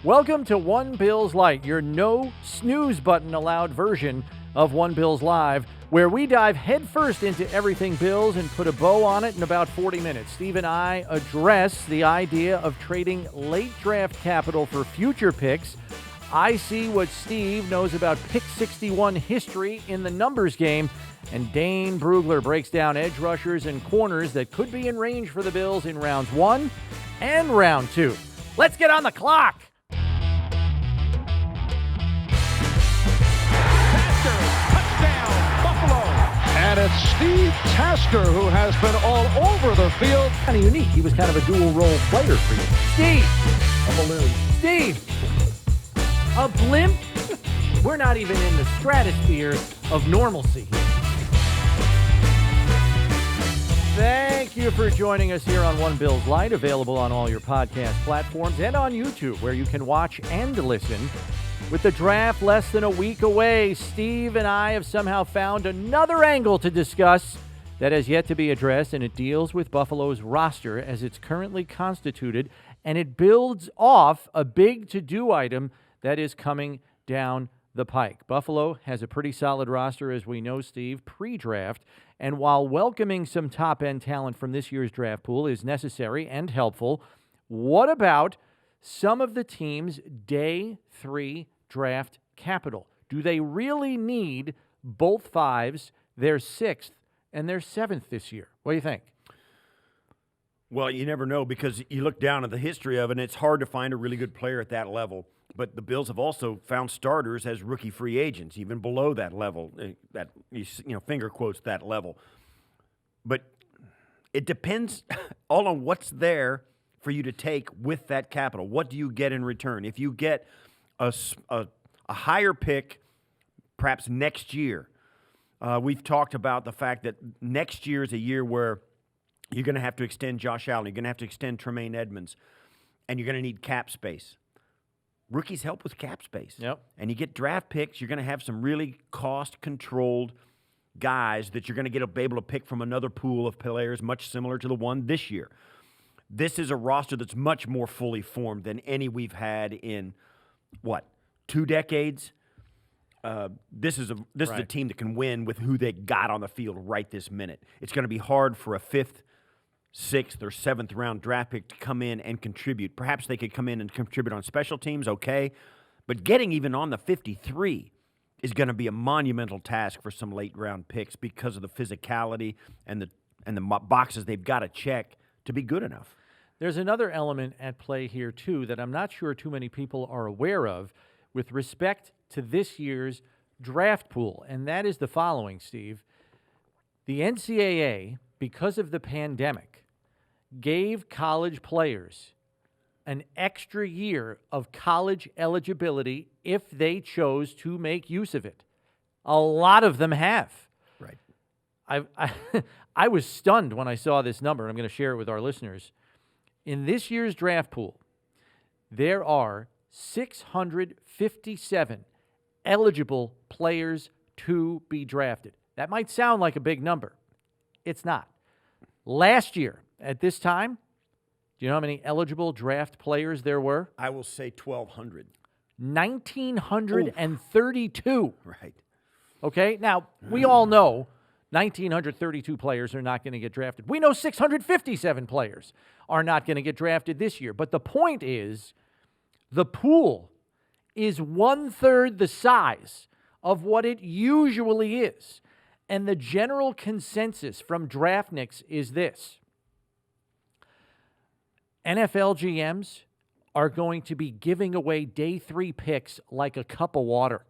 Welcome to One Bills Lite, your no snooze button allowed version of One Bills Live, where we dive headfirst into everything Bills and put a bow on it in about 40 minutes. Steve and I address the idea of trading late draft capital for future picks. I see what Steve knows about pick 61 history in the numbers game, and Dane Brugler breaks down edge rushers and corners that could be in range for the Bills in rounds 1 and round 2. Let's get on the clock. And it's Steve Tasker who has been all over the field. Kind of unique. He was kind of a dual role player for you. Steve! A balloon. Steve! A blimp? We're not even in the stratosphere of normalcy here. Thank you for joining us here on One Bills Lite, available on all your podcast platforms and on YouTube, where you can watch and listen. With the draft less than a week away, Steve and I have somehow found another angle to discuss that has yet to be addressed, and it deals with Buffalo's roster as it's currently constituted, and it builds off a big to-do item that is coming down the pike. Buffalo has a pretty solid roster, as we know, Steve, pre-draft, and while welcoming some top-end talent from this year's draft pool is necessary and helpful, what about some of the team's day 3 draft capital? Do they really need both fives, their 6th and their 7th this year? What do you think? Well, you never know, because you look down at the history of it, and it's hard to find a really good player at that level. But the Bills have also found starters as rookie free agents, even below that level, that finger quotes that level. But it depends all on what's there for you to take with that capital. What do you get in return? If you get a higher pick, perhaps next year, we've talked about the fact that next year is a year where you're going to have to extend Josh Allen, you're going to have to extend Tremaine Edmonds, and you're going to need cap space. Rookies help with cap space. Yep. And you get draft picks, you're going to have some really cost-controlled guys that you're going to be able to pick from another pool of players much similar to the one this year. This is a roster that's much more fully formed than any we've had in, 2 decades? This is a team that can win with who they got on the field right this minute. It's going to be hard for a 5th, 6th, or 7th round draft pick to come in and contribute. Perhaps they could come in and contribute on special teams, okay. But getting even on the 53 is going to be a monumental task for some late round picks because of the physicality and the boxes they've got to check to be good enough. There's another element at play here, too, that I'm not sure too many people are aware of with respect to this year's draft pool, and that is the following, Steve. The NCAA, because of the pandemic, gave college players an extra year of college eligibility if they chose to make use of it. A lot of them have. Right. I was stunned when I saw this number, and I'm going to share it with our listeners. In this year's draft pool, there are 657 eligible players to be drafted. That might sound like a big number. It's not. Last year, at this time, do you know how many eligible draft players there were? I will say 1,200. 1,932. Right. Okay? Now, we all know 1,932 players are not going to get drafted. We know 657 players are not going to get drafted this year. But the point is, the pool is 1/3 the size of what it usually is. And the general consensus from Draftniks is this. NFL GMs are going to be giving away day 3 picks like a cup of water.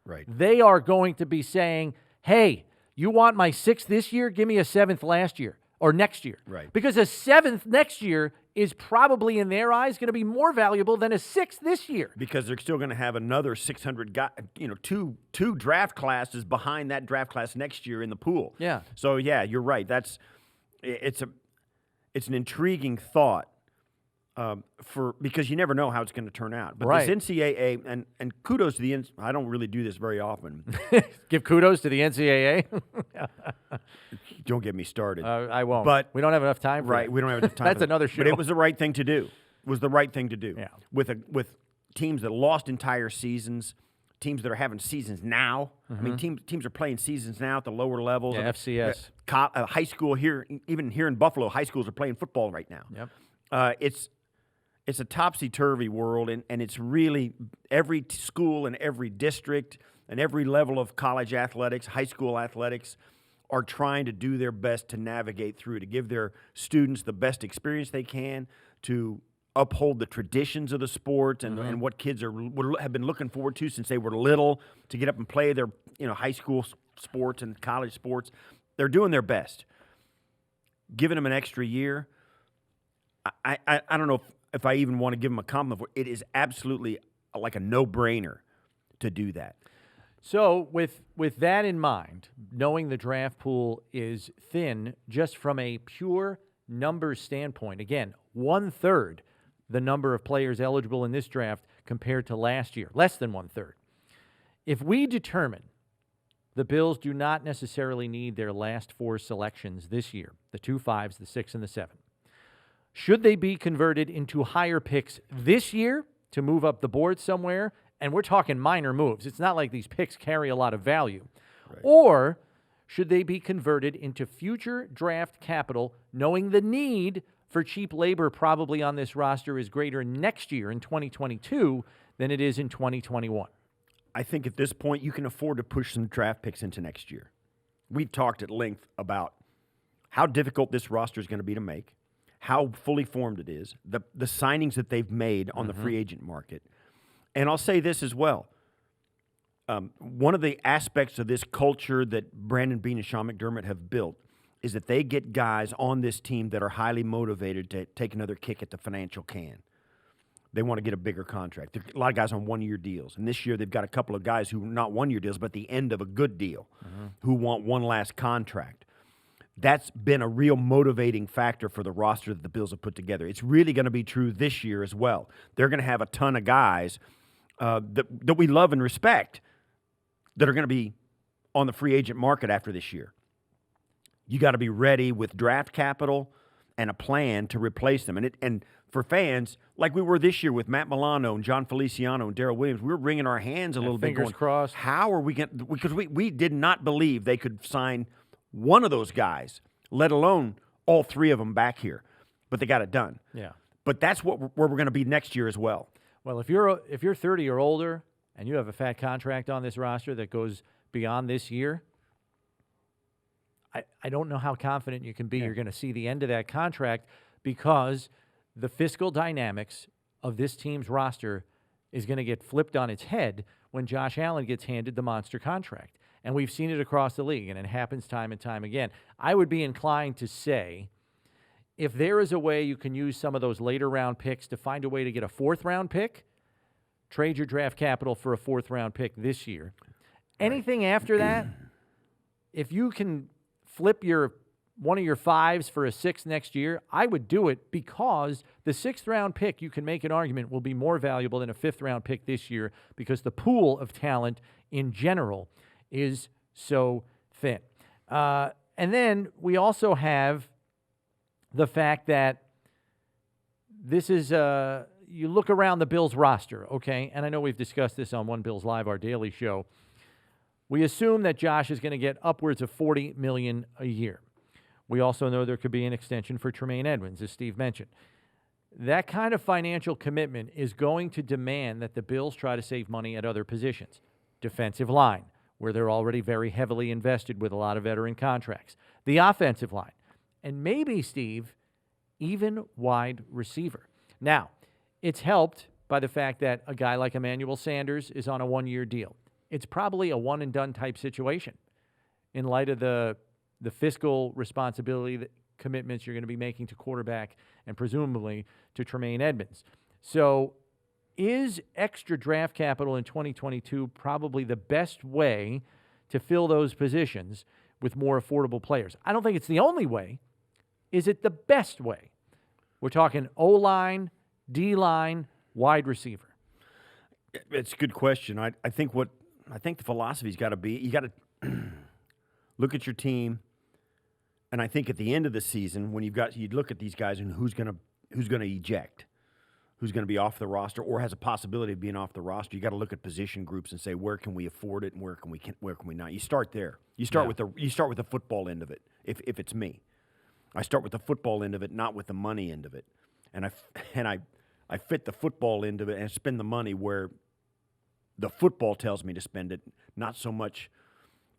Right. They are going to be saying, hey, you want my 6th this year? Give me a 7th last year or next year. Right. Because a 7th next year is probably, in their eyes, going to be more valuable than a 6th this year. Because they're still going to have another 600 guys, two draft classes behind that draft class next year in the pool. Yeah. So, yeah, you're right. It's an intriguing thought. Because you never know how it's going to turn out. But right. This NCAA, and kudos to the I don't really do this very often. Give kudos to the NCAA? Don't get me started. I won't. But we don't have enough time for right, that. we don't have enough time. That's for another show. But it was the right thing to do. It was the right thing to do. Yeah. With teams that lost entire seasons, teams that are having seasons now. I mean, teams are playing seasons now at the lower levels. Yeah, FCS. High school here, even here in Buffalo, high schools are playing football right now. Yep. It's a topsy-turvy world, and it's really every school and every district and every level of college athletics, high school athletics, are trying to do their best to navigate through, to give their students the best experience they can, to uphold the traditions of the sport and what kids have been looking forward to since they were little, to get up and play their high school sports and college sports. They're doing their best. Giving them an extra year, I don't know if I even want to give them a compliment. It is absolutely like a no-brainer to do that. So with that in mind, knowing the draft pool is thin just from a pure numbers standpoint, again, 1/3 the number of players eligible in this draft compared to last year, less than 1/3. If we determine the Bills do not necessarily need their last 4 selections this year, the 2 5s, the 6, and the 7, should they be converted into higher picks this year to move up the board somewhere? And we're talking minor moves. It's not like these picks carry a lot of value. Right. Or should they be converted into future draft capital, knowing the need for cheap labor probably on this roster is greater next year in 2022 than it is in 2021? I think at this point you can afford to push some draft picks into next year. We've talked at length about how difficult this roster is going to be to make, how fully formed it is, the signings that they've made on the free agent market. And I'll say this as well. One of the aspects of this culture that Brandon Beane and Sean McDermott have built is that they get guys on this team that are highly motivated to take another kick at the financial can. They want to get a bigger contract. There are a lot of guys on one-year deals. And this year they've got a couple of guys who are not one-year deals, but the end of a good deal, who want one last contract. That's been a real motivating factor for the roster that the Bills have put together. It's really going to be true this year as well. They're going to have a ton of guys that we love and respect that are going to be on the free agent market after this year. You got to be ready with draft capital and a plan to replace them. And for fans, like we were this year with Matt Milano and John Feliciano and Darrell Williams, we were wringing our hands a little bit, fingers crossed. How are we going to – because we did not believe they could sign one of those guys, let alone all 3 of them back here. But they got it done. Yeah. But that's where we're going to be next year as well. Well, if you're 30 or older and you have a fat contract on this roster that goes beyond this year, I don't know how confident you can be you're going to see the end of that contract, because the fiscal dynamics of this team's roster is going to get flipped on its head when Josh Allen gets handed the monster contract. And we've seen it across the league, and it happens time and time again. I would be inclined to say, if there is a way you can use some of those later round picks to find a way to get a 4th round pick, trade your draft capital for a 4th round pick this year. Anything after that, if you can flip one of your 5s for a 6th next year, I would do it, because the 6th round pick, you can make an argument, will be more valuable than a 5th round pick this year, because the pool of talent in general is so thin. And then we also have the fact that this is you look around the Bills roster, okay? And I know we've discussed this on One Bills Live, our daily show. We assume that Josh is going to get upwards of $40 million a year. We also know there could be an extension for Tremaine Edmunds, as Steve mentioned. That kind of financial commitment is going to demand that the Bills try to save money at other positions. Defensive line, where they're already very heavily invested with a lot of veteran contracts. The offensive line. And maybe, Steve, even wide receiver. Now, it's helped by the fact that a guy like Emmanuel Sanders is on a 1-year deal. It's probably a one-and-done type situation in light of the fiscal responsibility commitments you're going to be making to quarterback and presumably to Tremaine Edmunds. So is extra draft capital in 2022 probably the best way to fill those positions with more affordable players? I don't think it's the only way. Is it the best way? We're talking O-line, D-line, wide receiver. It's a good question. I think the philosophy's got to be, you got to look at your team, and I think at the end of the season, when you look at these guys and who's going to eject, who's going to be off the roster or has a possibility of being off the roster, you got to look at position groups and say, where can we afford it and where can we not? You start there. You start with the football end of it. If it's me, I start with the football end of it, not with the money end of it. And I fit the football end of it and spend the money where the football tells me to spend it, not so much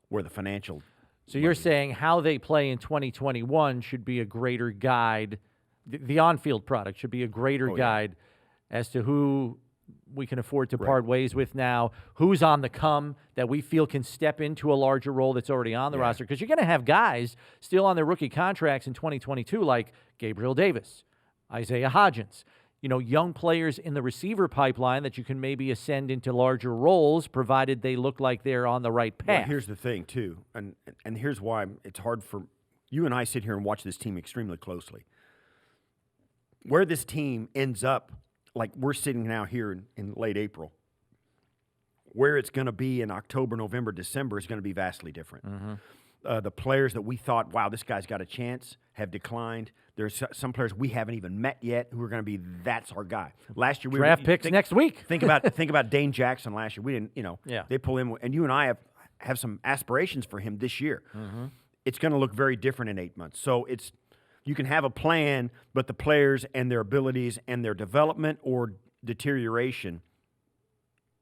where the financial. So you're saying how they play in 2021 should be a greater guide. The on-field product should be a greater guide as to who we can afford to part ways with now, who's on the come that we feel can step into a larger role that's already on the roster. Because you're going to have guys still on their rookie contracts in 2022 like Gabriel Davis, Isaiah Hodgins, young players in the receiver pipeline that you can maybe ascend into larger roles, provided they look like they're on the right path. Well, here's the thing, too, and here's why it's hard for you and I sit here and watch this team extremely closely. Where this team ends up, like we're sitting now here in late April, where it's going to be in October, November, December is going to be vastly different. Mm-hmm. The players that we thought, wow, this guy's got a chance, have declined. There's some players we haven't even met yet who are going to be, that's our guy. Last year, we draft picks next week. think about Dane Jackson last year. We didn't, they pull him, and you and I have some aspirations for him this year. Mm-hmm. It's going to look very different in 8 months. So you can have a plan, but the players and their abilities and their development or deterioration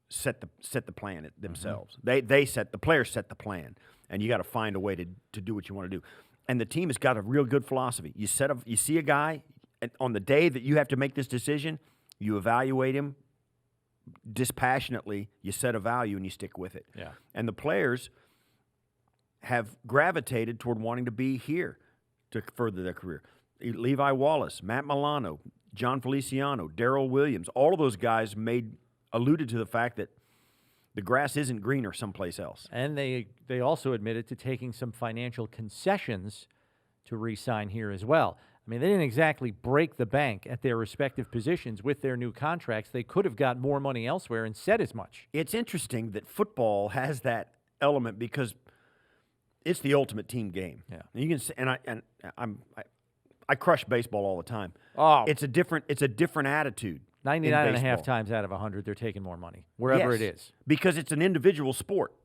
set the plan themselves. Mm-hmm. The players set the plan, and you got to find a way to do what you want to do. And the team has got a real good philosophy. You see a guy, and on the day that you have to make this decision, you evaluate him dispassionately, you set a value, and you stick with it. Yeah. And the players have gravitated toward wanting to be here to further their career. Levi Wallace, Matt Milano, John Feliciano, Darrell Williams, all of those guys alluded to the fact that the grass isn't greener someplace else. And they also admitted to taking some financial concessions to re-sign here as well. I mean, they didn't exactly break the bank at their respective positions with their new contracts. They could have got more money elsewhere and said as much. It's interesting that football has that element because it's the ultimate team game. Yeah. And you can I crush baseball all the time. Oh, it's a different attitude. 99 and a half times out of 100, they're taking more money, wherever it is. Because it's an individual sport.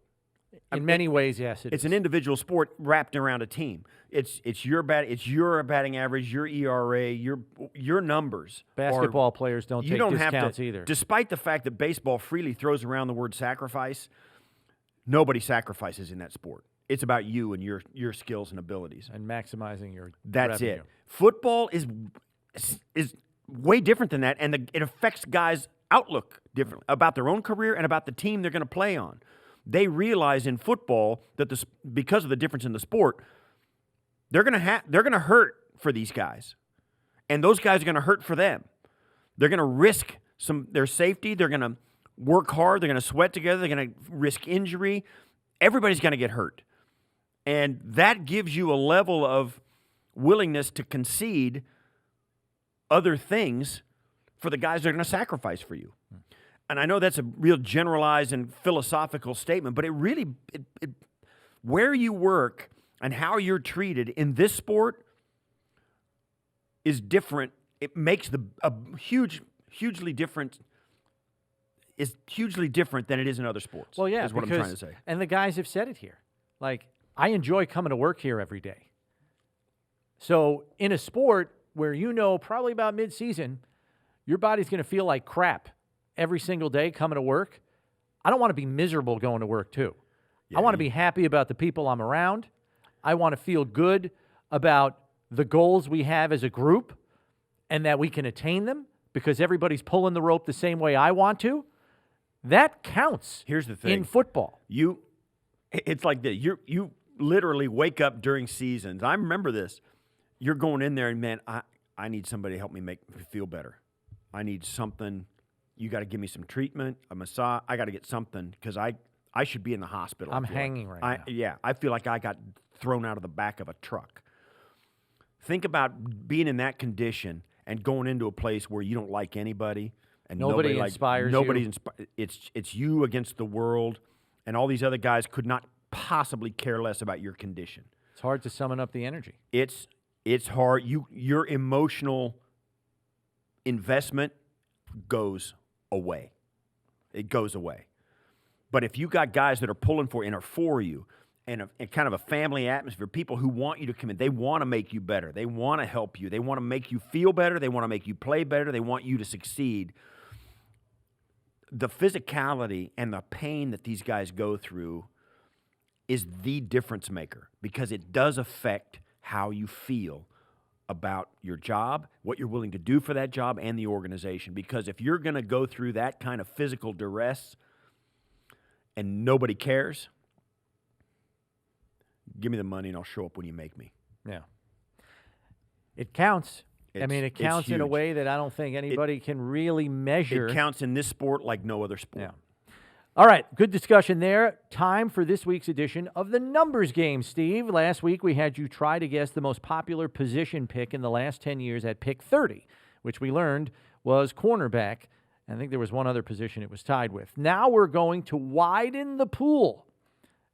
In many ways, yes, it's an individual sport wrapped around a team. It's your batting average, your ERA, your numbers. Basketball players don't take discounts either. Despite the fact that baseball freely throws around the word sacrifice, nobody sacrifices in that sport. It's about you and your skills and abilities. And maximizing your That's revenue. it. Football is way different than that, and it affects guys' outlook differently about their own career and about the team they're going to play on. They realize in football that because of the difference in the sport, they're going to hurt for these guys, and those guys are going to hurt for them. They're going to risk their safety. They're going to work hard. They're going to sweat together. They're going to risk injury. Everybody's going to get hurt, and that gives you a level of willingness to concede other things for the guys that are going to sacrifice for you. And I know that's a real generalized and philosophical statement, but it really, where you work and how you're treated in this sport is different. It makes hugely different than it is in other sports. Well, yeah, is what I'm trying to say. And the guys have said it here. Like, I enjoy coming to work here every day. So in a sport where probably about mid-season, your body's going to feel like crap every single day coming to work, I don't want to be miserable going to work too. Yeah, I want to be happy about the people I'm around. I want to feel good about the goals we have as a group and that we can attain them because everybody's pulling the rope the same way I want to. That counts. Here's the thing. In football. It's like this. You literally wake up during seasons. I remember this. You're going in there and, man, I need somebody to help me make me feel better. I need something. You got to give me some treatment, a massage. I got to get something because I should be in the hospital. I'm hanging right now. Yeah, I feel like I got thrown out of the back of a truck. Think about being in that condition and going into a place where you don't like anybody and nobody inspires you. It's you against the world, and all these other guys could not possibly care less about your condition. It's hard to summon up the energy. It's hard. Your emotional investment goes away. It goes away. But if you got guys that are pulling for and are for you, and kind of a family atmosphere, people who want you to come in, they want to make you better. They want to help you. They want to make you feel better. They want to make you play better. They want you to succeed. The physicality and the pain that these guys go through is the difference maker, because it does affect how you feel about your job, what you're willing to do for that job, and the organization. Because if you're going to go through that kind of physical duress and nobody cares, give me the money and I'll show up when you make me. Yeah. It counts. It counts in a way that I don't think anybody can really measure. It counts in this sport like no other sport. Yeah. All right, good discussion there. Time for this week's edition of the Numbers Game, Steve. Last week we had you try to guess the most popular position pick in the last 10 years at pick 30, which we learned was cornerback. I think there was one other position it was tied with. Now we're going to widen the pool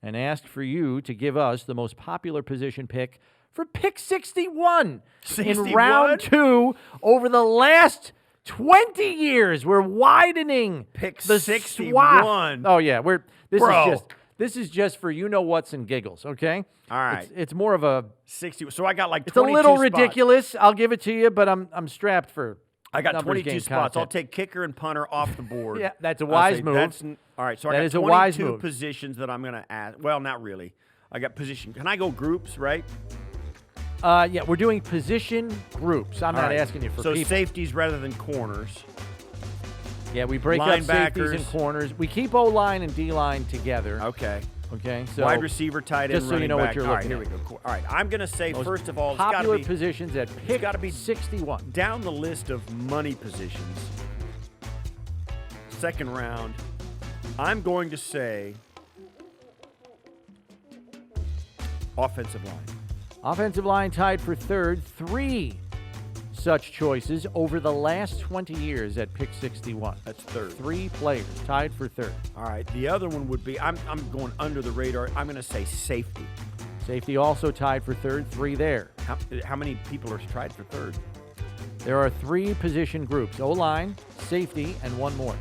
and ask for you to give us the most popular position pick for pick 61 in round 2 over the last 20 years. We're widening pick the 61. Swath. Oh yeah, this is just for what's and giggles, okay? All right. It's more of a 60. So I got like 22 It's a little spots. ridiculous. I'll give it to you, but I'm strapped for I got Numbers 22 Game spots. content. I'll take kicker and punter off the board. Yeah, that's a wise move. All right, so That I is got a wise 22 move. positions that I'm going to ask. Well, not really. I got position. Can I go groups, right? Yeah, we're doing position groups. I'm All not right. asking you for so people. safeties rather than corners. Yeah, we break up safeties Linebackers. and corners. We keep O-line and D-line together. Okay. Okay, so Wide receiver, tight end, just so you running know what back. you're All right, looking here we at. go. Cool. All right, I'm going to say, Most first of all, it's got popular to be positions at pick gotta be 61. down the list of money positions. Second round, I'm going to say offensive line. Offensive line tied for third. 3 such choices over the last 20 years at pick 61. That's third. 3 players tied for third. All right, the other one would be, I'm going under the radar. I'm going to say safety. Safety also tied for third. 3 there. How many people are tied for third? There are 3 position groups: O-line, safety, and one more.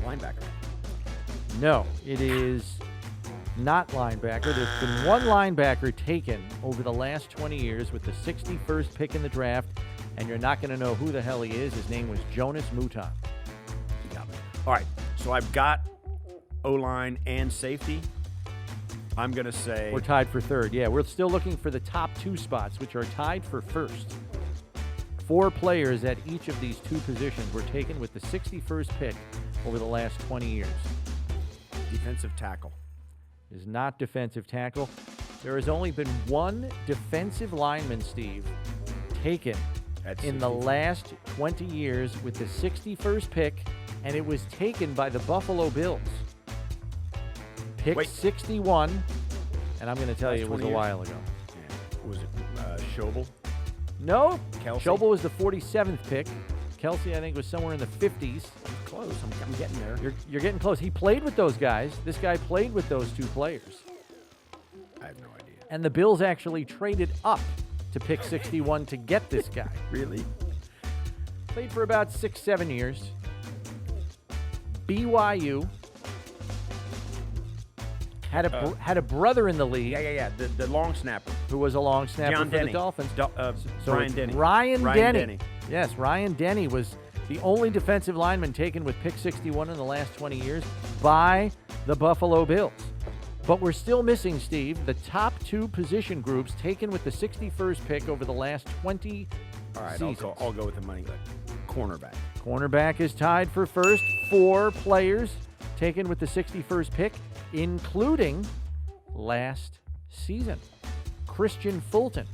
Linebacker. No, it is not linebacker. There's been one linebacker taken over the last 20 years with the 61st pick in the draft, and you're not going to know who the hell he is. His name was Jonas Mouton. You got me. All right, so I've got O-line and safety. I'm going to say... We're tied for third. Yeah, we're still looking for the top 2 spots, which are tied for first. 4 players at each of these 2 positions were taken with the 61st pick over the last 20 years. defensive tackle. Is not defensive tackle. There has only been one defensive lineman, Steve, taken in the last 20 years with the 61st pick, and it was taken by the Buffalo Bills. Pick 61, and I'm going to tell you it was a while ago. Yeah. Was it Schobel? No. Kelsey? Schobel was the 47th pick. Kelsey, I think, was somewhere in the 50s. Close. I'm getting there. You're getting close. He played with those guys. This guy played with those 2 players. I have no idea. And the Bills actually traded up to pick 61 to get this guy. Really? Played for about 6-7 years. BYU. Had a brother in the league. Yeah. The long snapper. Who was a long snapper John for Denny. the Dolphins. Ryan Denny. Ryan Denny. Denny. Yes, Ryan Denny was the only defensive lineman taken with pick 61 in the last 20 years by the Buffalo Bills. But we're still missing, Steve, the top 2 position groups taken with the 61st pick over the last 20 All right, seasons. I'll go with the money. Cornerback. Cornerback is tied for first. 4 players taken with the 61st pick, including last season. Christian Fulton,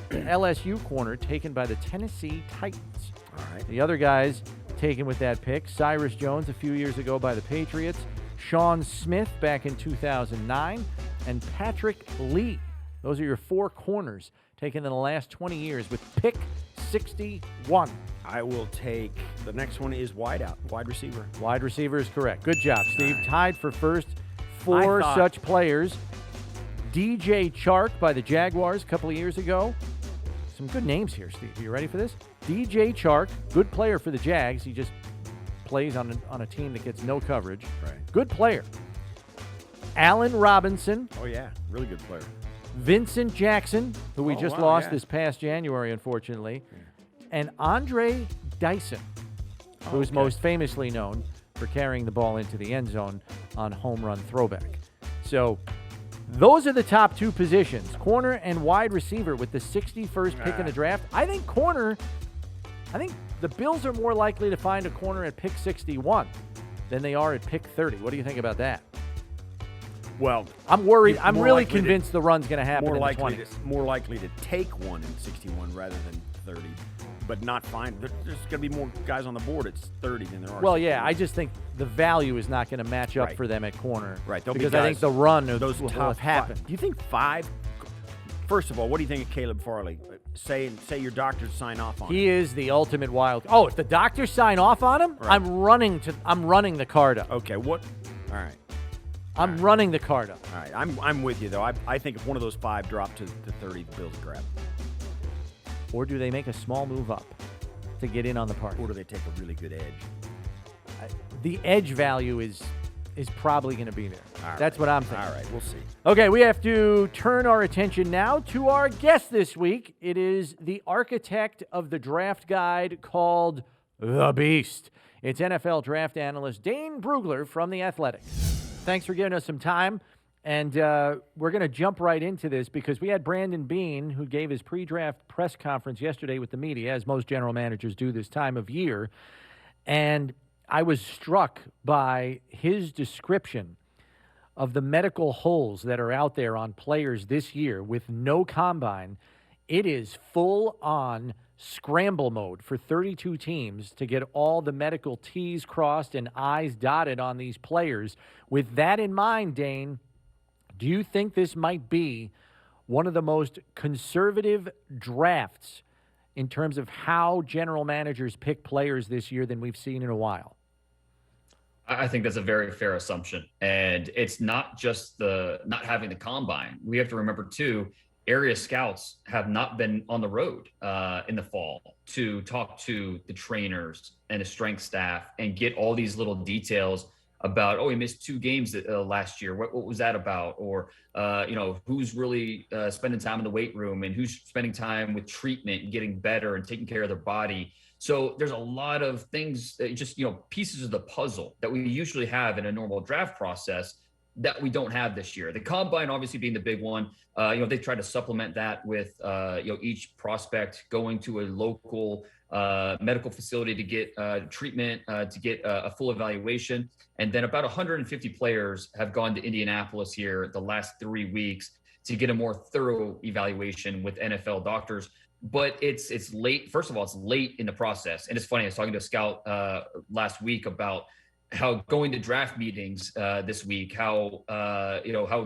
the LSU corner, taken by the Tennessee Titans. All right. The other guys taken with that pick: Cyrus Jones a few years ago by the Patriots, Sean Smith back in 2009, and Patrick Lee. Those are your 4 corners taken in the last 20 years with pick 61. I will take, the next one is wide receiver. Wide receiver is correct. Good job, Steve. Right. Tied for first. 4 such players. DJ Chark by the Jaguars a couple of years ago. Some good names here, Steve. Are you ready for this? DJ Chark, good player for the Jags. He just plays on a team that gets no coverage. Right. Good player. Allen Robinson. Oh, yeah. Really good player. Vincent Jackson, who we just lost yeah. this past January, unfortunately. And Andre Dyson, who is most famously known for carrying the ball into the end zone on home run throwback. So those are the top two positions, corner and wide receiver, with the 61st pick in the draft. I think the Bills are more likely to find a corner at pick 61 than they are at pick 30. What do you think about that? Well, I'm worried. I'm really convinced the run's going to happen in the 20s. More likely to take one in 61 rather than 30, but not find. There's going to be more guys on the board at 30 than there are. Well, yeah, I just think the value is not going to match up for them at corner. Right. Because I think the run those will top happen. Do you think 5? First of all, what do you think of Caleb Farley? Say your doctors sign off on him. He is the ultimate wild. Oh, if the doctors sign off on him, right. I'm running the card up. Okay. What? All right. I'm running the card up. All right, I'm with you, though. I think if one of those 5 dropped to 30, the Bills grab. Or do they make a small move up to get in on the party? Or do they take a really good edge? The edge value is probably going to be there. That's what I'm thinking. All right, we'll see. Okay, we have to turn our attention now to our guest this week. It is the architect of the draft guide called The Beast. It's NFL draft analyst Dane Brugler from The Athletic. Thanks for giving us some time, and we're going to jump right into this because we had Brandon Beane, who gave his pre-draft press conference yesterday with the media, as most general managers do this time of year, and I was struck by his description of the medical holes that are out there on players this year with no combine. It is full-on scramble mode for 32 teams to get all the medical T's crossed and I's dotted on these players. With that in mind, Dane, do you think this might be one of the most conservative drafts in terms of how general managers pick players this year than we've seen in a while? I think that's a very fair assumption. And it's not just the not having the combine. We have to remember, too, area scouts have not been on the road in the fall to talk to the trainers and the strength staff and get all these little details about, he missed 2 games last year. What was that about? Or, who's really spending time in the weight room and who's spending time with treatment and getting better and taking care of their body. So there's a lot of things, pieces of the puzzle that we usually have in a normal draft process that we don't have this year. The combine obviously being the big one. They try to supplement that with, each prospect going to a local medical facility to get treatment, to get a full evaluation. And then about 150 players have gone to Indianapolis here the last 3 weeks to get a more thorough evaluation with NFL doctors. But it's late. First of all, it's late in the process. And it's funny, I was talking to a scout last week about how going to draft meetings this week, how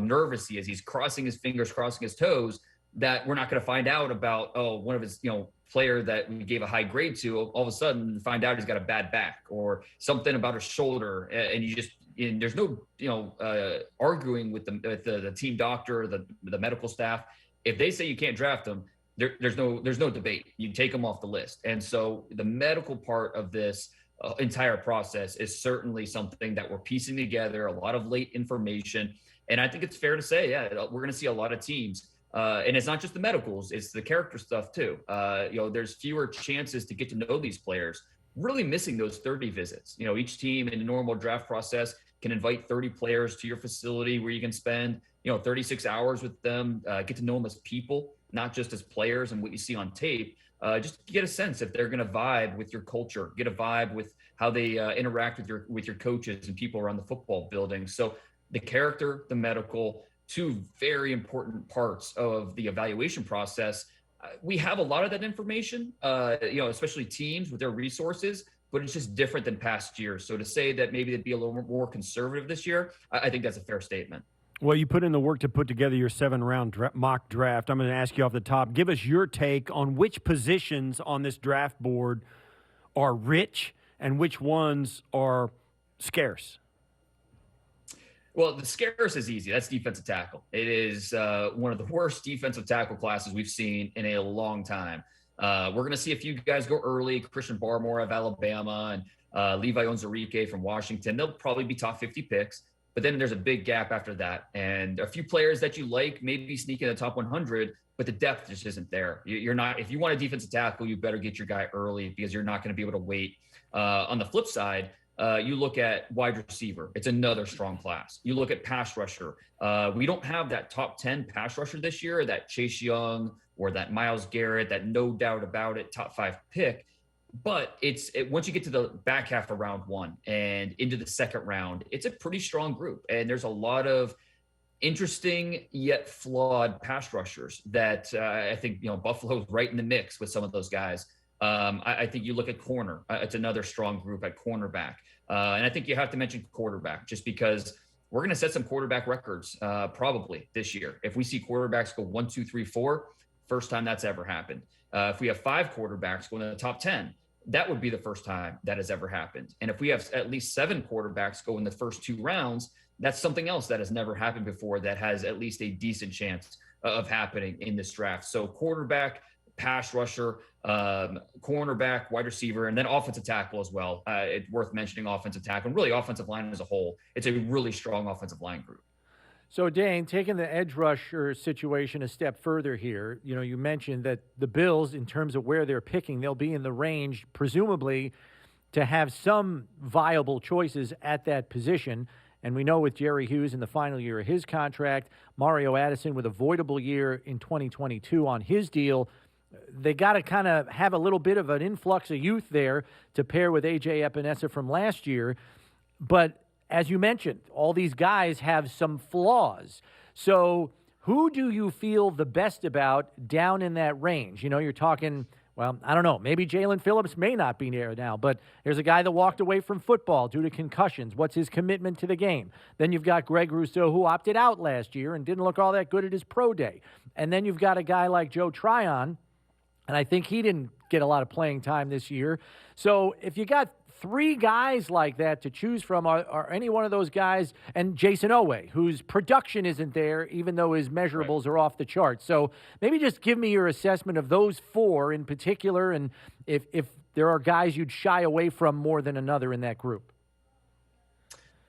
nervous he is. He's crossing his fingers, crossing his toes that we're not going to find out about, one of his, player that we gave a high grade to, all of a sudden find out he's got a bad back or something about his shoulder. And there's no, arguing with the team doctor, the medical staff. If they say you can't draft him, there's no debate. You take them off the list. And so the medical part of this entire process is certainly something that we're piecing together, a lot of late information. And I think it's fair to say, we're going to see a lot of teams. And it's not just the medicals, it's the character stuff too. There's fewer chances to get to know these players, really missing those 30 visits. Each team in the normal draft process can invite 30 players to your facility where you can spend, 36 hours with them, get to know them as people, not just as players and what you see on tape. Just to get a sense if they're going to vibe with your culture, get a vibe with how they interact with your coaches and people around the football building. So the character, the medical, 2 very important parts of the evaluation process. We have a lot of that information, especially teams with their resources, but it's just different than past years. So to say that maybe they'd be a little more conservative this year, I think that's a fair statement. Well, you put in the work to put together your 7-round mock draft. I'm going to ask you off the top. Give us your take on which positions on this draft board are rich and which ones are scarce. Well, the scarce is easy. That's defensive tackle. It is one of the worst defensive tackle classes we've seen in a long time. We're going to see a few guys go early. Christian Barmore of Alabama and Levi Onwuzurike from Washington. They'll probably be top 50 picks. But then there's a big gap after that. And a few players that you like, maybe sneak in the top 100, but the depth just isn't there. You're not, if you want a defensive tackle, you better get your guy early because you're not going to be able to wait. On the flip side, you look at wide receiver. It's another strong class. You look at pass rusher. We don't have that top 10 pass rusher this year, that Chase Young or that Myles Garrett, that no doubt about it, top 5 pick. But once you get to the back half of round 1 and into the second round, it's a pretty strong group. And there's a lot of interesting yet flawed pass rushers that I think, Buffalo's right in the mix with some of those guys. I think you look at corner. It's another strong group at cornerback. And I think you have to mention quarterback just because we're going to set some quarterback records probably this year. If we see quarterbacks go 1, 2, 3, 4, first time that's ever happened. If we have 5 quarterbacks going to the top 10, that would be the first time that has ever happened. And if we have at least 7 quarterbacks go in the first 2 rounds, that's something else that has never happened before that has at least a decent chance of happening in this draft. So quarterback, pass rusher, cornerback, wide receiver, and then offensive tackle as well. It's worth mentioning offensive tackle and really offensive line as a whole. It's a really strong offensive line group. So, Dane, taking the edge rusher situation a step further here, you mentioned that the Bills, in terms of where they're picking, they'll be in the range, presumably, to have some viable choices at that position. And we know with Jerry Hughes in the final year of his contract, Mario Addison with a voidable year in 2022 on his deal, they got to kind of have a little bit of an influx of youth there to pair with A.J. Epinesa from last year. But as you mentioned, all these guys have some flaws. So who do you feel the best about down in that range? You're talking, well, I don't know, maybe Jalen Phillips may not be there now, but there's a guy that walked away from football due to concussions. What's his commitment to the game? Then you've got Greg Rousseau, who opted out last year and didn't look all that good at his pro day. And then you've got a guy like Joe Tryon, and I think he didn't get a lot of playing time this year. So if you got 3 guys like that to choose from, are any one of those guys, and Jason Owe, whose production isn't there, even though his measurables are off the charts. So maybe just give me your assessment of those 4 in particular, and if there are guys you'd shy away from more than another in that group.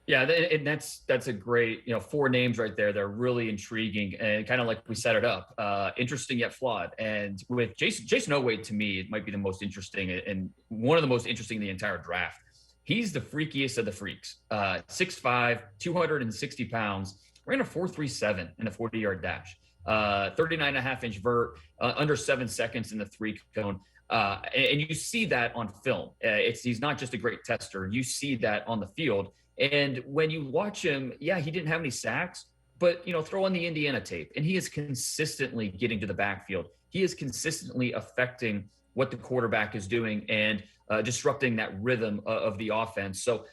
Yeah, and that's a great, 4 names right there. They're really intriguing and kind of like we set it up, interesting yet flawed. And with Jason Owe, to me, it might be the most interesting and one of the most interesting in the entire draft. He's the freakiest of the freaks. 6'5", 260 pounds, ran a 4.37 in a 40-yard dash, 39.5-inch vert, under 7 seconds in the 3 cone. And you see that on film. He's not just a great tester. You see that on the field. And when you watch him, he didn't have any sacks, but, throw on the Indiana tape, and he is consistently getting to the backfield. He is consistently affecting what the quarterback is doing and disrupting that rhythm of the offense. So,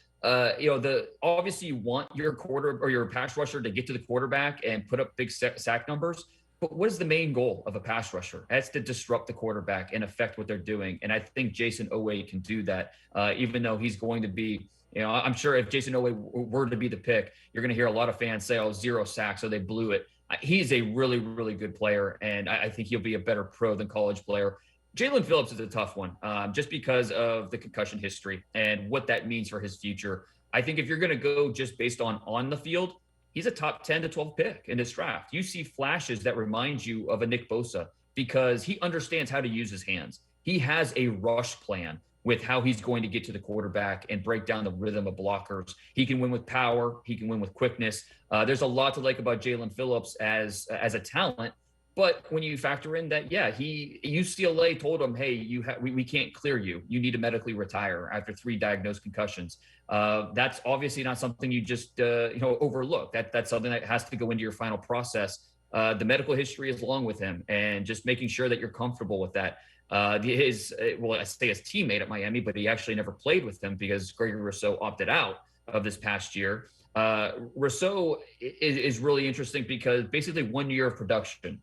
obviously you want your quarter or your pass rusher to get to the quarterback and put up big sack numbers. But what is the main goal of a pass rusher? That's to disrupt the quarterback and affect what they're doing. And I think Jason Owe can do that, even though he's going to be, I'm sure if Jason Owe were to be the pick, you're going to hear a lot of fans say, 0 sacks, so they blew it. He's a really, really good player, and I think he'll be a better pro than college player. Jalen Phillips is a tough one, just because of the concussion history and what that means for his future. I think if you're going to go just based on the field, he's a top 10 to 12 pick in this draft. You see flashes that remind you of a Nick Bosa because he understands how to use his hands. He has a rush plan with how he's going to get to the quarterback and break down the rhythm of blockers. He can win with power. He can win with quickness. There's a lot to like about Jalen Phillips as a talent. But when you factor in that, UCLA told him, hey, we can't clear you. You need to medically retire after 3 diagnosed concussions. That's obviously not something you just overlook. That's something that has to go into your final process. The medical history is long with him, and just making sure that you're comfortable with that. I say his teammate at Miami, but he actually never played with him because Gregory Rousseau opted out of this past year. Rousseau is really interesting because basically 1 year of production,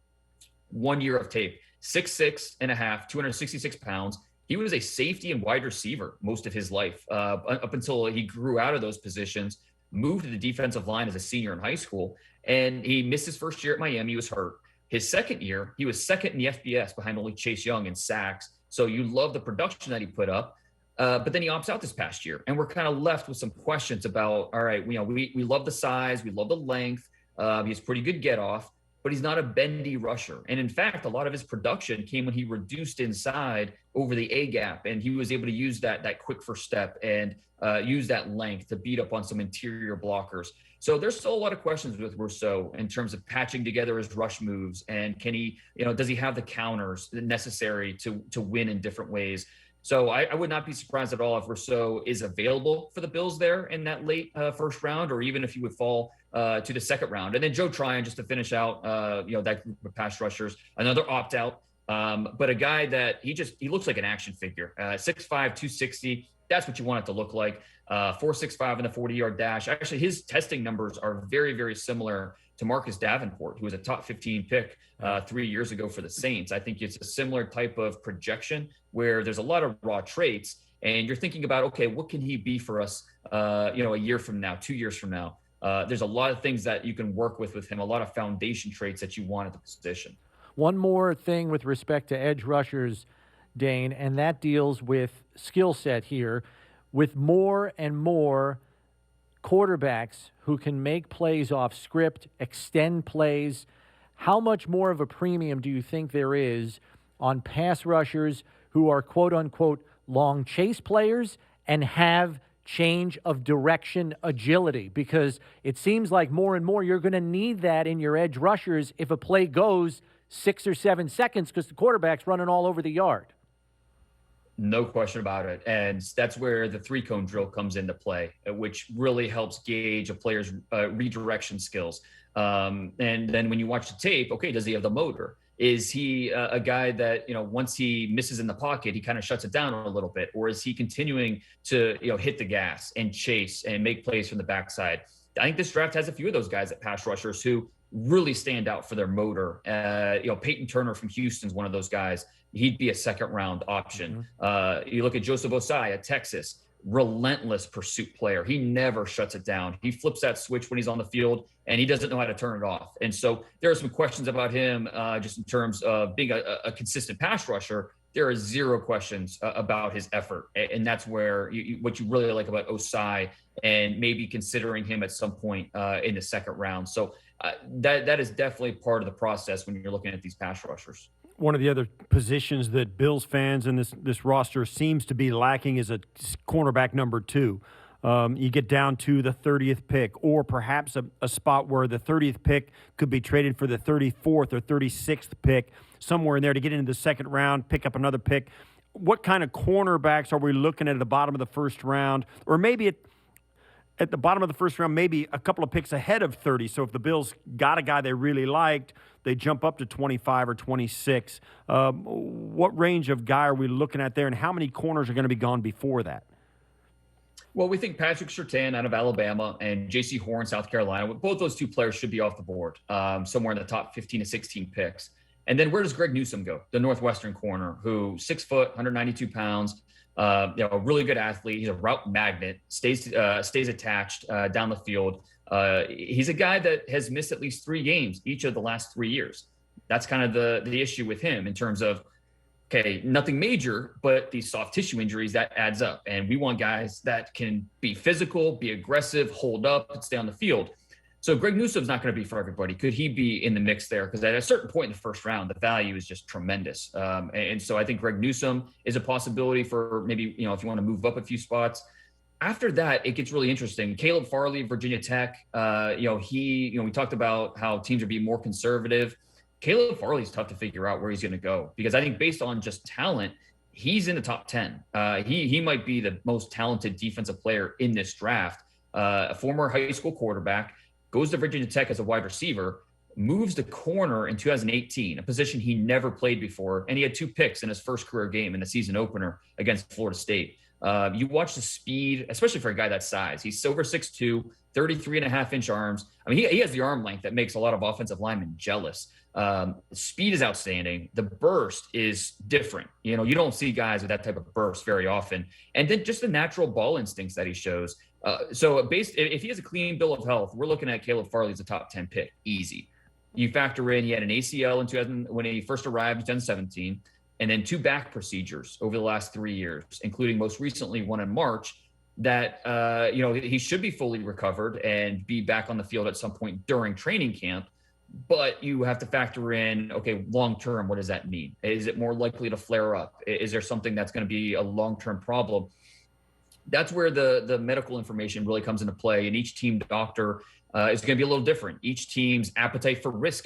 1 year of tape, 6'6.5", 266 pounds. He was a safety and wide receiver most of his life, up until he grew out of those positions, moved to the defensive line as a senior in high school, and he missed his first year at Miami. He was hurt. His second year, he was second in the FBS behind only Chase Young in sacks. So you love the production that he put up. But then he opts out this past year, and we're kind of left with some questions about, all right, we love the size, we love the length. He has pretty good get off, but he's not a bendy rusher. And in fact, a lot of his production came when he reduced inside over the A gap, and he was able to use that quick first step and use that length to beat up on some interior blockers. So there's still a lot of questions with Rousseau in terms of patching together his rush moves, and can he, does he have the counters necessary to win in different ways? So I would not be surprised at all if Rousseau is available for the Bills there in that late first round, or even if he would fall to the second round. And then Joe Tryon, just to finish out, that group of pass rushers, another opt out, but a guy that he looks like an action figure, 6'5", 260. That's what you want it to look like. 4.65 in the 40-yard dash. Actually, his testing numbers are very, very similar to Marcus Davenport, who was a top 15 pick 3 years ago for the Saints. I think it's a similar type of projection where there's a lot of raw traits, and you're thinking about, okay, what can he be for us, a year from now, 2 years from now? There's a lot of things that you can work with him, a lot of foundation traits that you want at the position. One more thing with respect to edge rushers, Dane, and that deals with skill set here. With more and more quarterbacks who can make plays off script, extend plays, how much more of a premium do you think there is on pass rushers who are quote-unquote long chase players and have change of direction agility? Because it seems like more and more you're going to need that in your edge rushers if a play goes 6 or 7 seconds because the quarterback's running all over the yard. No question about it. And that's where the 3-cone drill comes into play, which really helps gauge a player's redirection skills. And then when you watch the tape, okay, does he have the motor? Is he a guy that, once he misses in the pocket, he kind of shuts it down a little bit? Or is he continuing to, hit the gas and chase and make plays from the backside? I think this draft has a few of those guys at pass rushers who really stand out for their motor. Peyton Turner from Houston's one of those guys. He'd be a second-round option. You look at Joseph Osai at Texas, relentless pursuit player. He never shuts it down. He flips that switch when he's on the field, and he doesn't know how to turn it off. And so there are some questions about him just in terms of being a consistent pass rusher. There are zero questions about his effort. And that's where what you really like about Osai, and maybe considering him at some point in the second round. So that is definitely part of the process when you're looking at these pass rushers. One of the other positions that Bills fans in this roster seems to be lacking is a cornerback number 2. You get down to the 30th pick, or perhaps a spot where the 30th pick could be traded for the 34th or 36th pick, somewhere in there to get into the second round, pick up another pick. What kind of cornerbacks are we looking at the bottom of the first round, or maybe at the bottom of the first round, maybe a couple of picks ahead of 30. So if the Bills got a guy they really liked, they jump up to 25 or 26. What range of guy are we looking at there, and how many corners are going to be gone before that? Well, we think Patrick Surtain out of Alabama and J.C. Horn, South Carolina, both those two players should be off the board, somewhere in the top 15 to 16 picks. And then where does Greg Newsome go? The Northwestern corner, who 6 foot, 192 pounds, a really good athlete. He's a route magnet, stays attached down the field. He's a guy that has missed at least 3 games each of the last 3 years. That's kind of the issue with him in terms of, okay, nothing major, but these soft tissue injuries, that adds up. And we want guys that can be physical, be aggressive, hold up, and stay on the field. So Greg Newsome's not going to be for everybody. Could he be in the mix there? Because at a certain point in the first round, the value is just tremendous. And so I think Greg Newsome is a possibility for maybe, if you want to move up a few spots. After that, it gets really interesting. Caleb Farley, Virginia Tech, we talked about how teams are being more conservative. Caleb Farley's tough to figure out where he's going to go, because I think based on just talent, he's in the top 10. He might be the most talented defensive player in this draft. A former high school quarterback, goes to Virginia Tech as a wide receiver, moves to corner in 2018, a position he never played before, and he had 2 picks in his first career game in the season opener against Florida State. You watch the speed, especially for a guy that size. He's over 6'2", 33.5-inch arms. I mean, he has the arm length that makes a lot of offensive linemen jealous. Speed is outstanding. The burst is different. You don't see guys with that type of burst very often. And then just the natural ball instincts that he shows. So if he has a clean bill of health, we're looking at Caleb Farley as a top 10 pick, easy. You factor in he had an ACL in 2000 when he first arrived in 2017, and then 2 back procedures over the last 3 years, including most recently one in March. That he should be fully recovered and be back on the field at some point during training camp. But you have to factor in, okay, long term, what does that mean? Is it more likely to flare up? Is there something that's going to be a long-term problem? That's where the medical information really comes into play, and each team doctor is going to be a little different. Each team's appetite for risk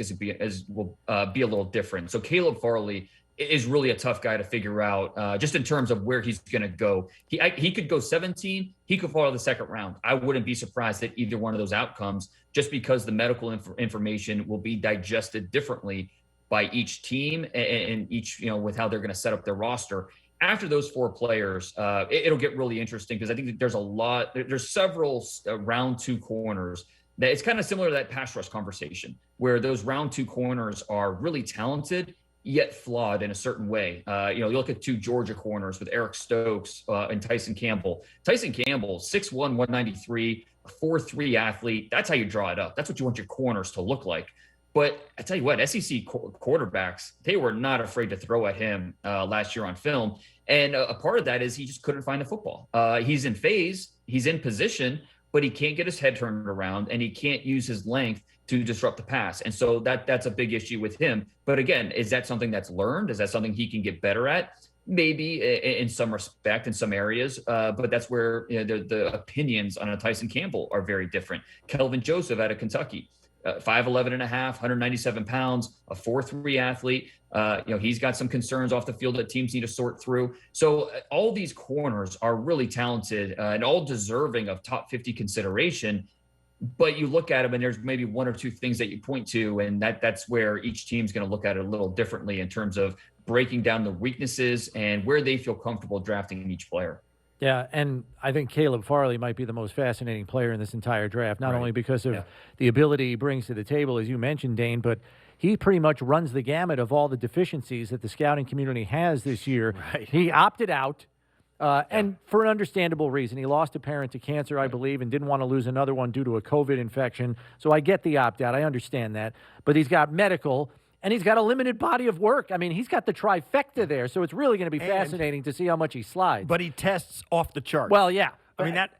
will be a little different. So Caleb Farley is really a tough guy to figure out, just in terms of where he's going to go. He could go 17. He could fall to the second round. I wouldn't be surprised at either one of those outcomes, just because the medical information will be digested differently by each team and each, with how they're going to set up their roster. After those 4 players, it'll get really interesting, because I think that there's several round 2 corners that it's kind of similar to that pass rush conversation, where those round 2 corners are really talented, yet flawed in a certain way. You look at 2 Georgia corners with Eric Stokes and Tyson Campbell. Tyson Campbell, 6'1", 193, a 4'3" athlete. That's how you draw it up. That's what you want your corners to look like. But I tell you what, SEC quarterbacks, they were not afraid to throw at him last year on film. And a part of that is he just couldn't find the football. He's in phase, he's in position, but he can't get his head turned around, and he can't use his length to disrupt the pass. And so that's a big issue with him. But again, is that something that's learned? Is that something he can get better at? Maybe in some respect, in some areas, but that's where the opinions on a Tyson Campbell are very different. Kelvin Joseph out of Kentucky, 5'11 and a half, 197 pounds, a 4'3" athlete. He's got some concerns off the field that teams need to sort through. So all these corners are really talented and all deserving of top 50 consideration. But you look at them and there's maybe 1 or 2 things that you point to, and that's where each team's going to look at it a little differently in terms of breaking down the weaknesses and where they feel comfortable drafting each player. Yeah, and I think Caleb Farley might be the most fascinating player in this entire draft, not only because of the ability he brings to the table, as you mentioned, Dane, but he pretty much runs the gamut of all the deficiencies that the scouting community has this year. Right. He opted out. And for an understandable reason. He lost a parent to cancer, I believe, and didn't want to lose another one due to a COVID infection. So I get the opt-out. I understand that. But he's got medical, and he's got a limited body of work. I mean, he's got the trifecta there, so it's really going to be fascinating to see how much he slides. But he tests off the charts. Well, yeah. I mean, that's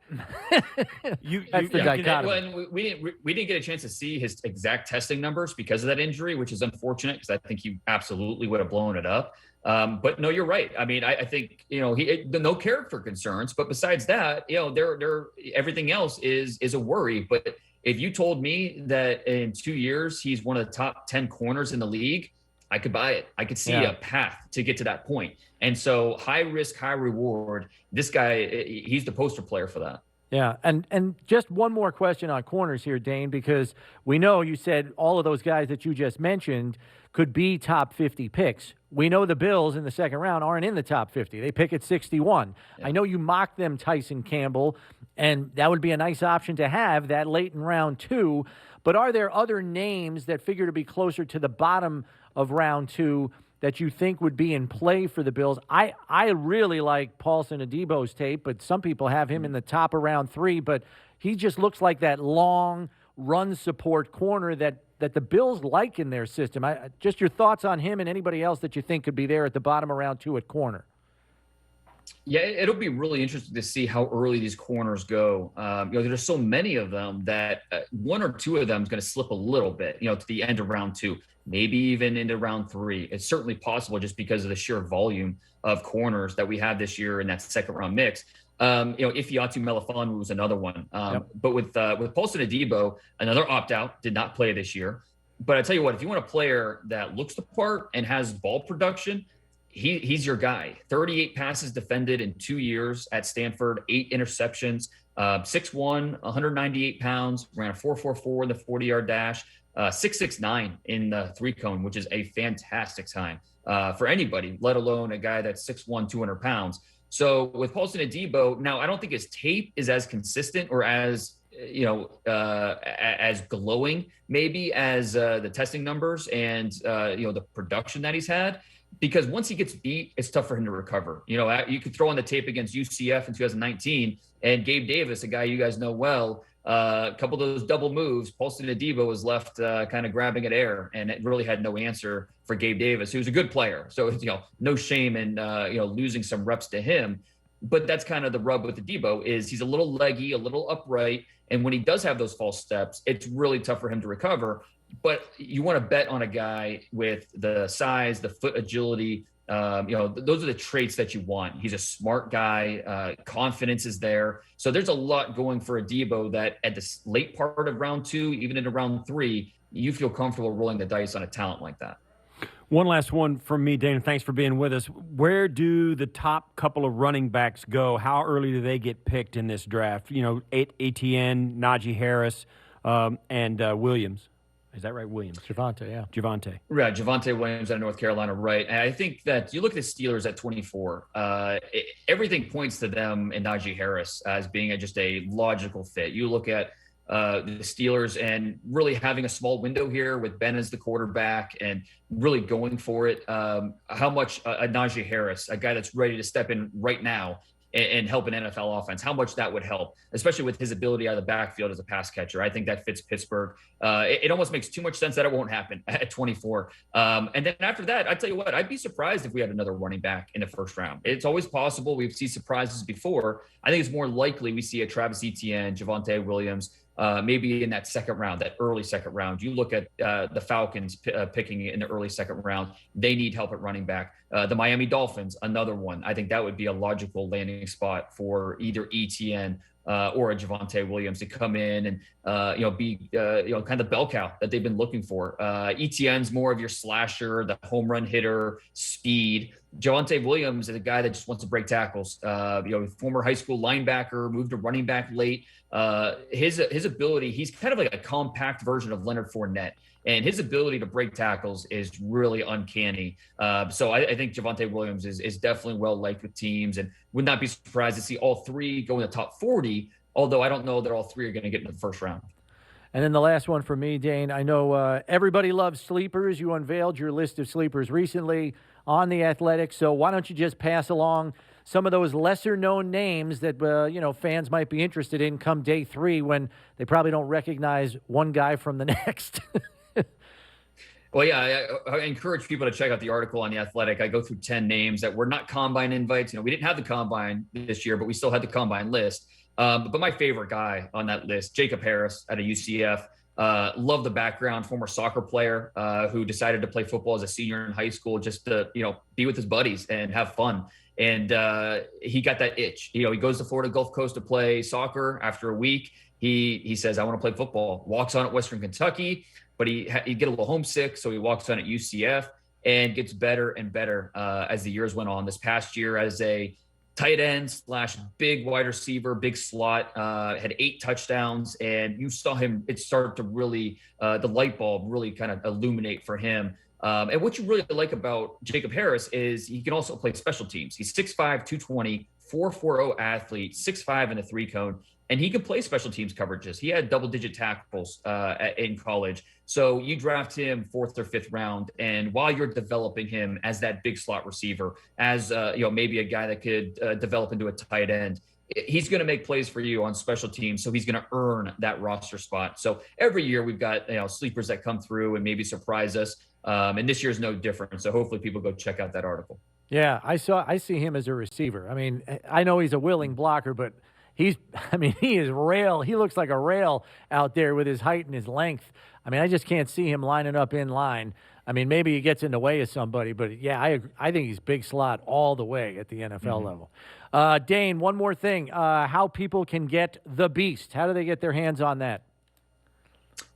the dichotomy. Well, we didn't get a chance to see his exact testing numbers because of that injury, which is unfortunate, because I think he absolutely would have blown it up. But no, you're right. I mean, I think, no character concerns, but besides that, everything else is a worry. But if you told me that in 2 years, he's one of the top 10 corners in the league, I could buy it. I could see a path to get to that point. And so high risk, high reward, this guy, he's the poster player for that. Yeah, and just one more question on corners here, Dane, because we know you said all of those guys that you just mentioned could be top 50 picks. We know the Bills in the second round aren't in the top 50. They pick at 61. Yeah. I know you mocked them, Tyson Campbell, and that would be a nice option to have that late in round 2. But are there other names that figure to be closer to the bottom of round 2 that you think would be in play for the Bills? I really like Paulson Adebo's tape, but some people have him in the top of round 3. But he just looks like that long run support corner that the Bills like in their system. Just your thoughts on him and anybody else that you think could be there at the bottom of round 2 at corner. Yeah, it'll be really interesting to see how early these corners go. There's so many of them that 1 or 2 of them is going to slip a little bit, to the end of round 2, maybe even into round 3. It's certainly possible just because of the sheer volume of corners that we have this year in that second round mix. Ifeatu Melifonwu was another one. But with Paulson Adebo, another opt-out, did not play this year. But I tell you what, if you want a player that looks the part and has ball production, he's your guy. 38 passes defended in 2 years at Stanford, 8 interceptions, 6'1", 198 pounds, ran a 4.44 in the 40-yard dash, 6'6'9" in the 3-cone, which is a fantastic time for anybody, let alone a guy that's 6'1", 200 pounds. So with Paulson Adebo, now I don't think his tape is as consistent or as glowing maybe as the testing numbers and the production that he's had, because once he gets beat, it's tough for him to recover. You could throw on the tape against UCF in 2019 And Gabe Davis, a guy you guys know well, a couple of those double moves, Paulson Adebo was left kind of grabbing at air, and it really had no answer for Gabe Davis, who's a good player. So, no shame in, losing some reps to him. But that's kind of the rub with Adebo is he's a little leggy, a little upright. And when he does have those false steps, it's really tough for him to recover. But you want to bet on a guy with the size, the foot agility. Those are the traits that you want. He's a smart guy. Confidence is there. So there's a lot going for Adebo that at the late part of round 2, even into round 3, you feel comfortable rolling the dice on a talent like that. One last one from me, Dana. Thanks for being with us. Where do the top couple of running backs go? How early do they get picked in this draft? Etienne, Najee Harris, and Williams. Is that right? Williams. Javonte, yeah. Javonte. Yeah, Javonte Williams out of North Carolina, right. And I think that you look at the Steelers at 24, everything points to them and Najee Harris as being just a logical fit. You look at the Steelers and really having a small window here with Ben as the quarterback and really going for it. How much a Najee Harris, a guy that's ready to step in right now and help an NFL offense, how much that would help, especially with his ability out of the backfield as a pass catcher. I think that fits Pittsburgh. It almost makes too much sense that it won't happen at 24. And then after that, I tell you what, I'd be surprised if we had another running back in the first round. It's always possible. We've seen surprises before. I think it's more likely we see a Travis Etienne, Javonte Williams, maybe in that second round, that early second round. You look at the Falcons picking in the early second round. They need help at running back. The Miami Dolphins, another one. I think that would be a logical landing spot for either Etienne or a Javonte Williams to come in and be kind of the bell cow that they've been looking for. Etienne's more of your slasher, the home run hitter, speed. Javonte Williams is a guy that just wants to break tackles. Former high school linebacker, moved to running back late. His ability, he's kind of like a compact version of Leonard Fournette. And his ability to break tackles is really uncanny. So I think Javonte Williams is definitely well liked with teams and would not be surprised to see all three go in the top 40, although I don't know that all three are going to get into the first round. And then the last one for me, Dane. I know everybody loves sleepers. You unveiled your list of sleepers recently on The Athletic. So why don't you just pass along some of those lesser-known names that fans might be interested in come day 3 when they probably don't recognize one guy from the next. Well, yeah, I encourage people to check out the article on The Athletic. I go through 10 names that were not combine invites. We didn't have the combine this year, but we still had the combine list. But my favorite guy on that list, Jacob Harris out of UCF. Love the background, former soccer player who decided to play football as a senior in high school just to, be with his buddies and have fun. And he got that itch. He goes to Florida Gulf Coast to play soccer. After a week, he says, I want to play football. Walks on at Western Kentucky, but he get a little homesick, so he walks on at UCF and gets better and better as the years went on. This past year as a tight end / big wide receiver, big slot, had 8 touchdowns, and you saw him, it started to really, the light bulb really kind of illuminate for him. And what you really like about Jacob Harris is he can also play special teams. He's 6'5", 220, 4.40 athlete, 6'5" in the 3-cone, and he can play special teams coverages. He had double-digit tackles in college. So you draft him 4th or 5th round, and while you're developing him as that big slot receiver, as maybe a guy that could develop into a tight end, he's going to make plays for you on special teams. So he's going to earn that roster spot. So every year we've got sleepers that come through and maybe surprise us. And this year's no different. So hopefully people go check out that article. Yeah, I see him as a receiver. I mean, I know he's a willing blocker, but he is rail. He looks like a rail out there with his height and his length. I mean, I just can't see him lining up in line. I mean, maybe he gets in the way of somebody, but yeah, I think he's big slot all the way at the NFL level. Dane, one more thing. How people can get The Beast. How do they get their hands on that?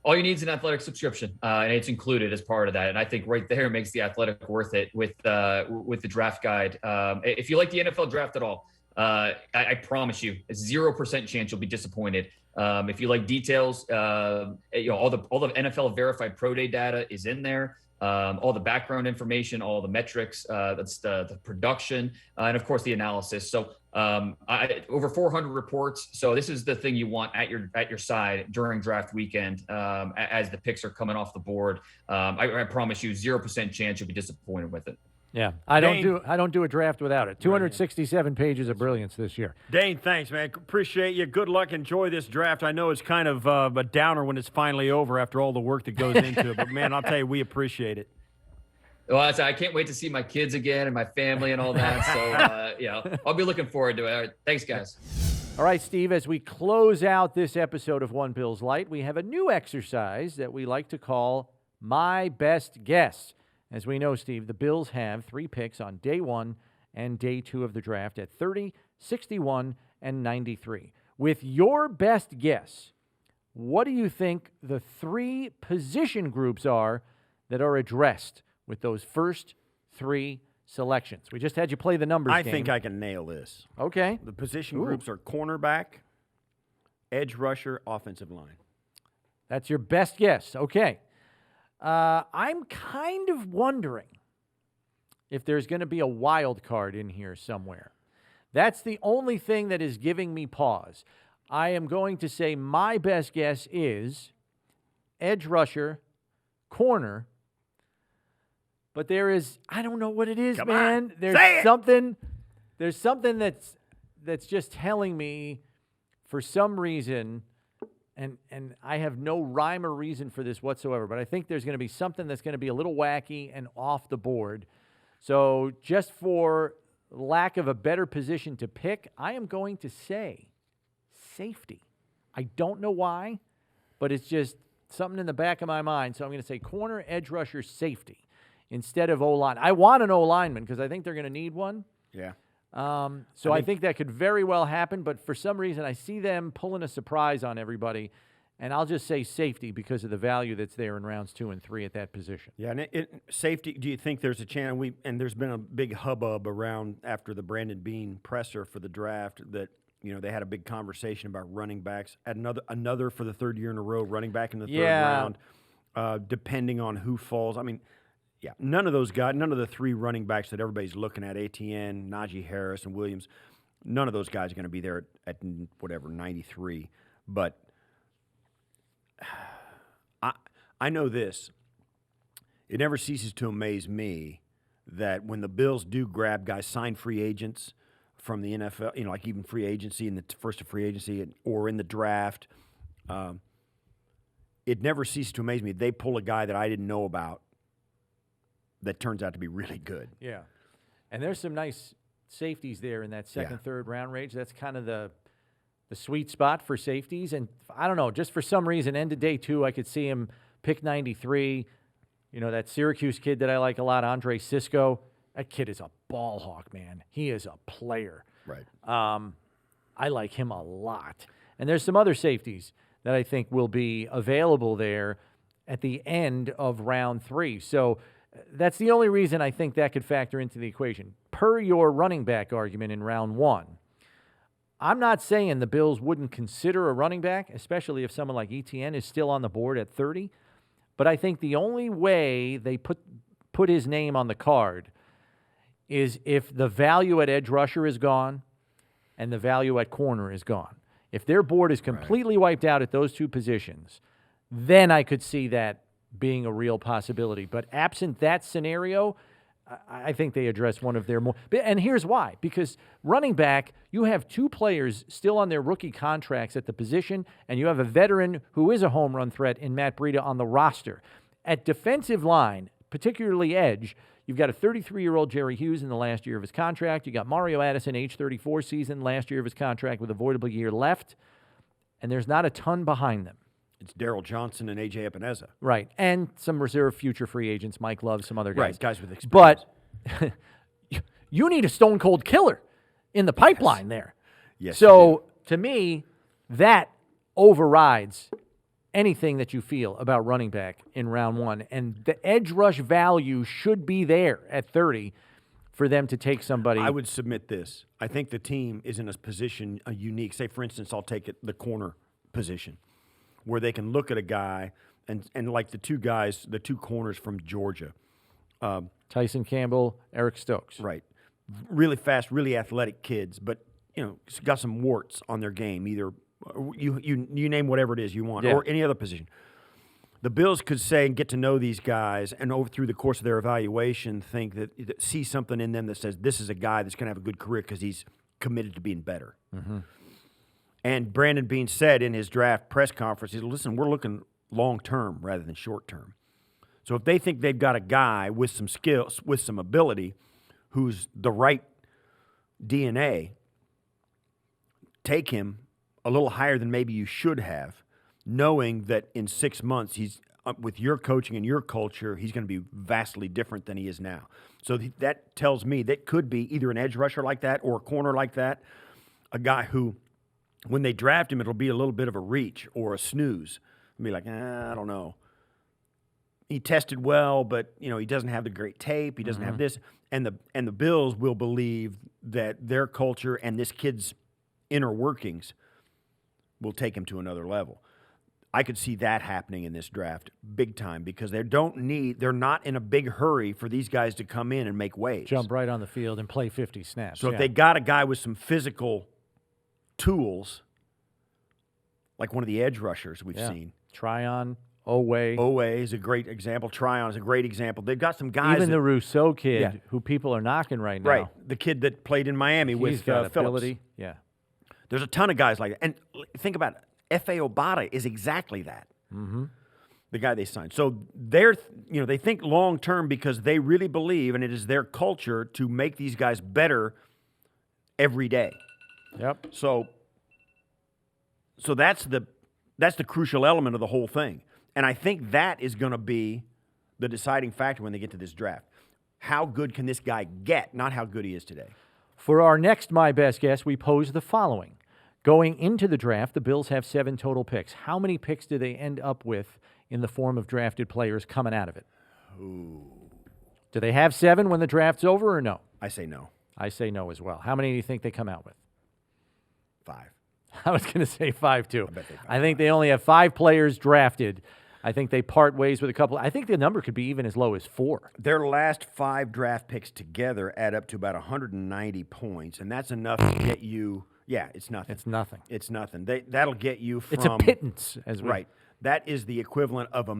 All you need is an Athletic subscription, and it's included as part of that. And I think right there makes the Athletic worth it with the draft guide. If you like the NFL draft at all, I promise you, a 0% chance you'll be disappointed. If you like details, all the NFL verified pro day data is in there. All the background information, all the metrics, that's the production, and of course the analysis. So over 400 reports. So this is the thing you want at your side during draft weekend as the picks are coming off the board. I promise you 0% chance you'll be disappointed with it. Yeah, I Dane, don't do a draft without it. 267 pages of brilliance this year. Dane, thanks, man. Appreciate you. Good luck. Enjoy this draft. I know it's kind of a downer when it's finally over after all the work that goes into it, but man, I'll tell you, we appreciate it. Well, I can't wait to see my kids again and my family and all that. So, I'll be looking forward to it. All right, thanks, guys. All right, Steve, as we close out this episode of One Bills Lite, we have a new exercise that we like to call My Best Guess. As we know, Steve, the Bills have 3 picks on day 1 and day 2 of the draft at 30, 61, and 93. With your best guess, what do you think the 3 position groups are that are addressed with those first 3 selections? We just had you play the numbers I game. think I can nail this. Okay. The position groups are cornerback, edge rusher, offensive line. That's your best guess. Okay. I'm kind of wondering if there's going to be a wild card in here somewhere. That's the only thing that is giving me pause. I am going to say my best guess is edge rusher, corner, but there is, I don't know what it is, Come man. on. There's something that's just telling me for some reason, and I have no rhyme or reason for this whatsoever, but I think there's going to be something that's going to be a little wacky and off the board. So just for lack of a better position to pick, I am going to say safety. I don't know why, but it's just something in the back of my mind. So I'm going to say corner, edge rusher, safety instead of O-line. I want an O-lineman because I think they're going to need one. Yeah. So I think that could very well happen, but for some reason I see them pulling a surprise on everybody, and I'll just say safety because of the value that's there in rounds 2 and 3 at that position. Yeah, and safety, do you think there's a chance, and there's been a big hubbub around after the Brandon Beane presser for the draft that, they had a big conversation about running backs. At another for the 3rd year in a row, running back in the 3rd round, depending on who falls. I mean, yeah, none of those guys, none of the 3 running backs that everybody's looking at, Etienne, Najee Harris, and Williams, none of those guys are going to be there at 93. But I know this. It never ceases to amaze me that when the Bills do grab guys, sign free agents from the NFL, like even free agency in the first of free agency or in the draft, it never ceases to amaze me. They pull a guy that I didn't know about that turns out to be really good. Yeah. And there's some nice safeties there in that second, third round range. That's kind of the sweet spot for safeties. And I don't know, just for some reason, end of day 2, I could see him pick 93. That Syracuse kid that I like a lot, Andre Sisco. That kid is a ball hawk, man. He is a player. Right. I like him a lot. And there's some other safeties that I think will be available there at the end of round 3. So that's the only reason I think that could factor into the equation. Per your running back argument in round 1, I'm not saying the Bills wouldn't consider a running back, especially if someone like Etienne is still on the board at 30. But I think the only way they put his name on the card is if the value at edge rusher is gone and the value at corner is gone. If their board is completely wiped out at those 2 positions, then I could see that being a real possibility. But absent that scenario, I think they address one of their more. And here's why. Because running back, you have 2 players still on their rookie contracts at the position, and you have a veteran who is a home run threat in Matt Breida on the roster. At defensive line, particularly edge, you've got a 33-year-old Jerry Hughes in the last year of his contract. You got Mario Addison, age 34 season, last year of his contract with a voidable year left. And there's not a ton behind them. It's Darryl Johnson and A.J. Epineza. Right, and some reserve future free agents, Mike Love, some other guys. Right, guys with experience. But you need a stone-cold killer in the pipeline there. Yes. So, to me, that overrides anything that you feel about running back in round 1. And the edge rush value should be there at 30 for them to take somebody. I would submit this. I think the team is in a position, a unique, say, for instance, I'll take it, the corner position, where they can look at a guy and like the 2 guys, the 2 corners from Georgia. Tyson Campbell, Eric Stokes. Right. Really fast, really athletic kids, but, got some warts on their game. Either you name whatever it is you want, or any other position. The Bills could say and get to know these guys, and over through the course of their evaluation, see something in them that says this is a guy that's going to have a good career because he's committed to being better. Mm-hmm. And Brandon Beane said in his draft press conference, he said, listen, we're looking long term rather than short term. So if they think they've got a guy with some skills, with some ability, who's the right DNA, take him a little higher than maybe you should have, knowing that in 6 months, he's with your coaching and your culture, he's going to be vastly different than he is now. So that tells me that could be either an edge rusher like that or a corner like that, a guy who, when they draft him, it'll be a little bit of a reach or a snooze. It'll be like, I don't know. He tested well, but he doesn't have the great tape. He doesn't have this, and the Bills will believe that their culture and this kid's inner workings will take him to another level. I could see that happening in this draft big time because they're not in a big hurry for these guys to come in and make waves. Jump right on the field and play 50 snaps. So if they got a guy with some physical tools, like one of the edge rushers we've seen. Tryon, Owe is a great example. Tryon is a great example. They've got some guys. Even the Rousseau kid, who people are knocking right now. Right, the kid that played in Miami with Phillips. Ability. Yeah. There's a ton of guys like that. And think about it. F.A. Obata is exactly that. Mm-hmm. The guy they signed. So they think long term because they really believe, and it is their culture to make these guys better every day. Yep. So that's the crucial element of the whole thing. And I think that is going to be the deciding factor when they get to this draft. How good can this guy get, not how good he is today. For our next My Best Guess, we pose the following. Going into the draft, the Bills have 7 total picks. How many picks do they end up with in the form of drafted players coming out of it? Ooh. Do they have 7 when the draft's over or no? I say no. I say no as well. How many do you think they come out with? 5. I was going to say 5 too. I think they only have 5 players drafted. I think they part ways with a couple. I think the number could be even as low as 4. Their last 5 draft picks together add up to about 190 points, and that's enough to get you. Yeah, it's nothing. It's nothing. It's nothing. That'll get you from. It's a pittance, as we. Right. That is the equivalent of a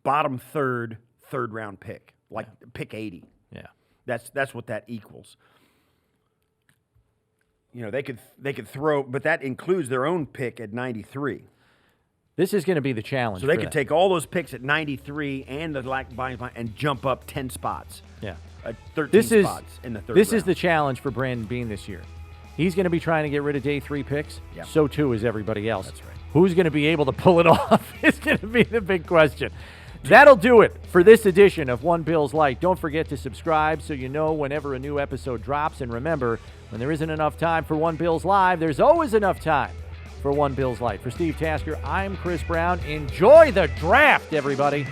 bottom third round pick, like pick 80. Yeah. That's what that equals. They could throw, but that includes their own pick at 93. This is going to be the challenge. So they could take all those picks at 93 and and jump up 10 spots. Yeah. 13 spots in the third round. This is the challenge for Brandon Beane this year. He's going to be trying to get rid of day 3 picks. Yep. So too is everybody else. That's right. Who's going to be able to pull it off is going to be the big question. That'll do it for this edition of One Bills Lite. Don't forget to subscribe so you know whenever a new episode drops. And remember, when there isn't enough time for One Bills Live, there's always enough time for One Bills Lite. For Steve Tasker, I'm Chris Brown. Enjoy the draft, everybody.